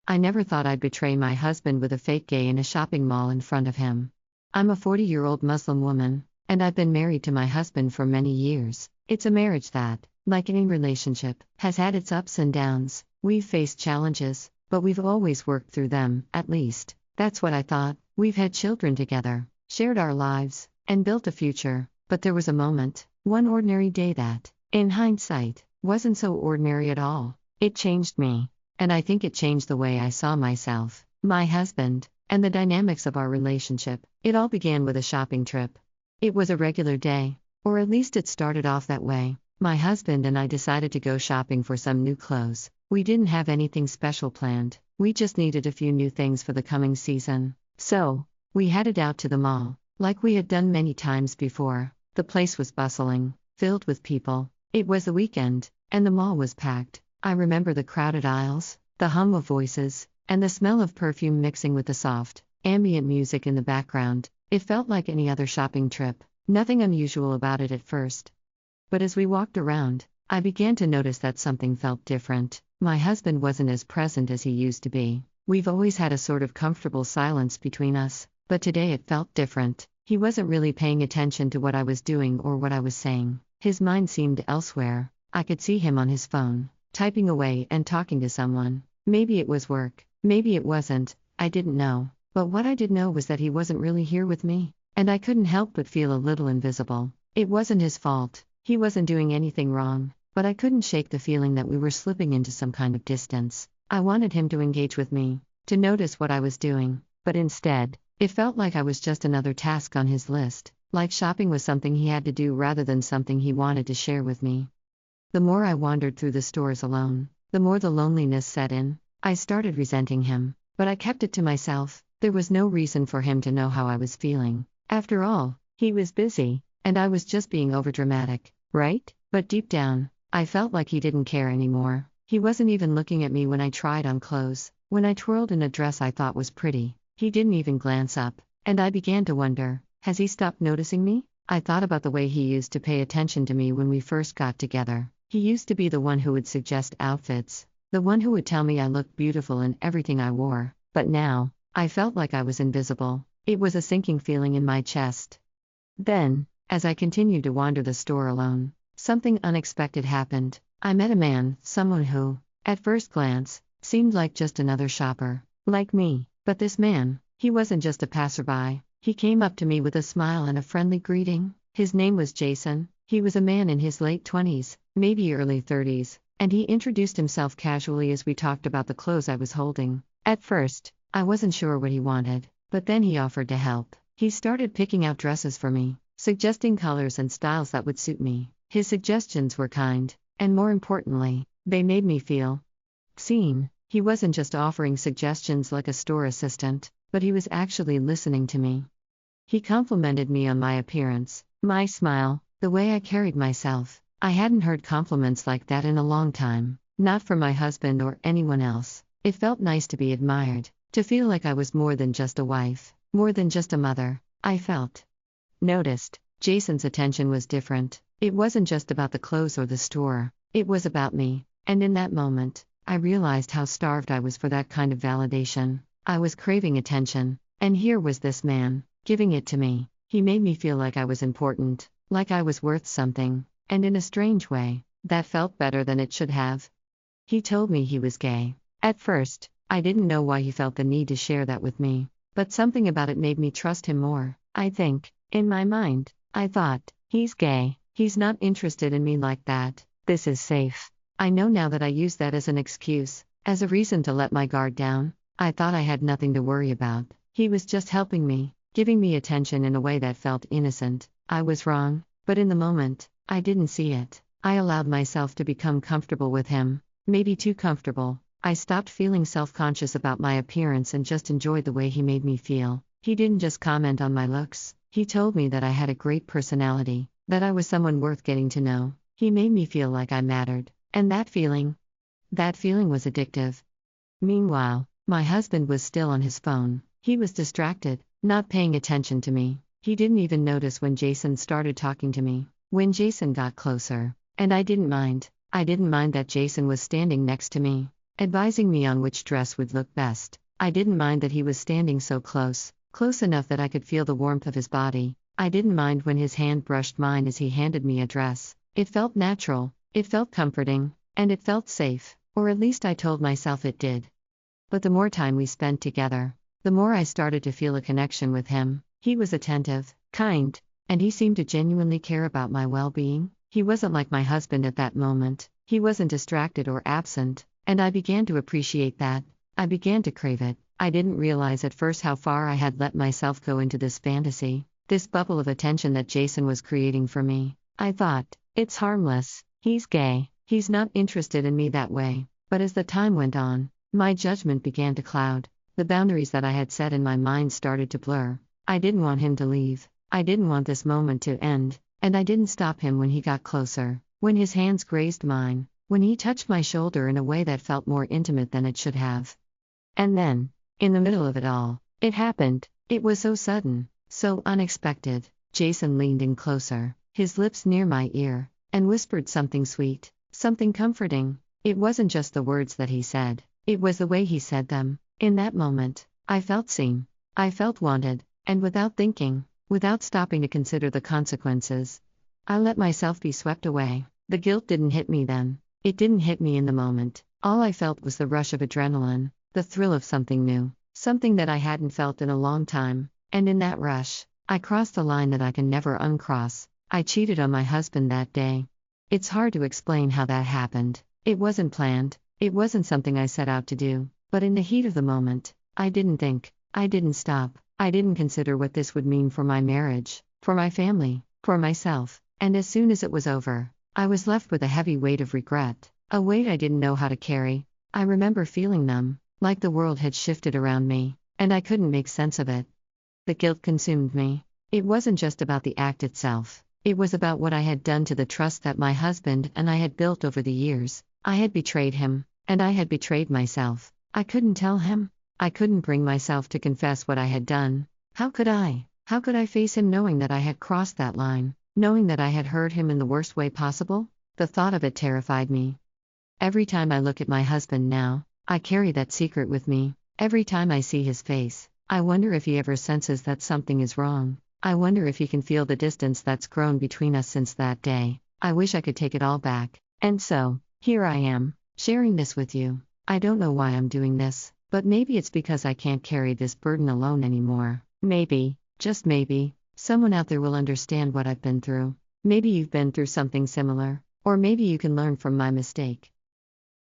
I never thought I'd betray my husband with a fake gay in a shopping mall in front of him. I'm a 40-year-old Muslim woman, and I've been married to my husband for many years. It's a marriage that, like any relationship, has had its ups and downs. We've faced challenges, but we've always worked through them, at least. That's what I thought. We've had children together, shared our lives, and built a future. But there was a moment, one ordinary day that, in hindsight, wasn't so ordinary at all. It changed me. And I think it changed the way I saw myself, my husband, and the dynamics of our relationship. It all began with a shopping trip. It was a regular day, or at least it started off that way. My husband and I decided to go shopping for some new clothes. We didn't have anything special planned, we just needed a few new things for the coming season. So, we headed out to the mall, like we had done many times before. The place was bustling, filled with people. It was the weekend, and the mall was packed. I remember the crowded aisles, the hum of voices, and the smell of perfume mixing with the soft, ambient music in the background. It felt like any other shopping trip, nothing unusual about it at first. But as we walked around, I began to notice that something felt different. My husband wasn't as present as he used to be. We've always had a sort of comfortable silence between us, but today it felt different. He wasn't really paying attention to what I was doing or what I was saying. His mind seemed elsewhere. I could see him on his phone, typing away and talking to someone. Maybe it was work, maybe it wasn't, I didn't know. But what I did know was that he wasn't really here with me, and I couldn't help but feel a little invisible. It wasn't his fault, he wasn't doing anything wrong, but I couldn't shake the feeling that we were slipping into some kind of distance. I wanted him to engage with me, to notice what I was doing, but instead, it felt like I was just another task on his list, like shopping was something he had to do rather than something he wanted to share with me. The more I wandered through the stores alone, the more the loneliness set in. I started resenting him, but I kept it to myself. There was no reason for him to know how I was feeling. After all, he was busy, and I was just being overdramatic, right? But deep down, I felt like he didn't care anymore. He wasn't even looking at me when I tried on clothes. When I twirled in a dress I thought was pretty, he didn't even glance up, and I began to wonder, has he stopped noticing me? I thought about the way he used to pay attention to me when we first got together. He used to be the one who would suggest outfits, the one who would tell me I looked beautiful in everything I wore. But now, I felt like I was invisible. It was a sinking feeling in my chest. Then, as I continued to wander the store alone, something unexpected happened. I met a man, someone who, at first glance, seemed like just another shopper, like me. But this man, he wasn't just a passerby. He came up to me with a smile and a friendly greeting. His name was Jason. He was a man in his late 20s, maybe early 30s, and he introduced himself casually as we talked about the clothes I was holding. At first, I wasn't sure what he wanted, but then he offered to help. He started picking out dresses for me, suggesting colors and styles that would suit me. His suggestions were kind, and more importantly, they made me feel seen. He wasn't just offering suggestions like a store assistant, but he was actually listening to me. He complimented me on my appearance, my smile, the way I carried myself. I hadn't heard compliments like that in a long time, not from my husband or anyone else. It felt nice to be admired, to feel like I was more than just a wife, more than just a mother. I felt noticed. Jason's attention was different. It wasn't just about the clothes or the store, it was about me. And in that moment, I realized how starved I was for that kind of validation. I was craving attention, and here was this man, giving it to me. He made me feel like I was important, like I was worth something, and in a strange way, that felt better than it should have. He told me he was gay. At first, I didn't know why he felt the need to share that with me, but something about it made me trust him more. I think, in my mind, I thought, he's gay, he's not interested in me like that, this is safe. I know now that I used that as an excuse, as a reason to let my guard down. I thought I had nothing to worry about. He was just helping me, giving me attention in a way that felt innocent. I was wrong, but in the moment, I didn't see it. I allowed myself to become comfortable with him, maybe too comfortable. I stopped feeling self-conscious about my appearance and just enjoyed the way he made me feel. He didn't just comment on my looks, he told me that I had a great personality, that I was someone worth getting to know. He made me feel like I mattered. And that feeling was addictive. Meanwhile, my husband was still on his phone. He was distracted, not paying attention to me. He didn't even notice when Jason started talking to me. When Jason got closer, and I didn't mind that Jason was standing next to me. advising me on which dress would look best. I didn't mind that he was standing so close, close enough that I could feel the warmth of his body. I didn't mind when his hand brushed mine as he handed me a dress. It felt natural, it felt comforting, and it felt safe, or at least I told myself it did. But the more time we spent together, the more I started to feel a connection with him. He was attentive, kind, and he seemed to genuinely care about my well-being. He wasn't like my husband at that moment. He wasn't distracted or absent, and I began to appreciate that. I began to crave it. I didn't realize at first how far I had let myself go into this fantasy, this bubble of attention that Jason was creating for me. I thought, it's harmless. He's gay. He's not interested in me that way. But as the time went on, my judgment began to cloud. The boundaries that I had set in my mind started to blur. I didn't want him to leave. I didn't want this moment to end, and I didn't stop him when he got closer, when his hands grazed mine, when he touched my shoulder in a way that felt more intimate than it should have. And then, in the middle of it all, it happened. It was so sudden, so unexpected. Jason leaned in closer, his lips near my ear, and whispered something sweet, something comforting. It wasn't just the words that he said, it was the way he said them. In that moment, I felt seen. I felt wanted, and without thinking, without stopping to consider the consequences, I let myself be swept away. The guilt didn't hit me then. It didn't hit me in the moment. All I felt was the rush of adrenaline, the thrill of something new, something that I hadn't felt in a long time. And in that rush, I crossed the line that I can never uncross. I cheated on my husband that day. It's hard to explain how that happened. It wasn't planned. It wasn't something I set out to do. But in the heat of the moment, I didn't think. I didn't stop. I didn't consider what this would mean for my marriage, for my family, for myself. And as soon as it was over, I was left with a heavy weight of regret, a weight I didn't know how to carry. I remember feeling numb, like the world had shifted around me, and I couldn't make sense of it. The guilt consumed me. It wasn't just about the act itself. It was about what I had done to the trust that my husband and I had built over the years. I had betrayed him, and I had betrayed myself. I couldn't tell him. I couldn't bring myself to confess what I had done. How could I? How could I face him knowing that I had crossed that line, knowing that I had hurt him in the worst way possible? The thought of it terrified me. Every time I look at my husband now, I carry that secret with me. Every time I see his face, I wonder if he ever senses that something is wrong. I wonder if he can feel the distance that's grown between us since that day. I wish I could take it all back. And so, here I am, sharing this with you. I don't know why I'm doing this, but maybe it's because I can't carry this burden alone anymore. Maybe, just maybe, someone out there will understand what I've been through. Maybe you've been through something similar, or maybe you can learn from my mistake.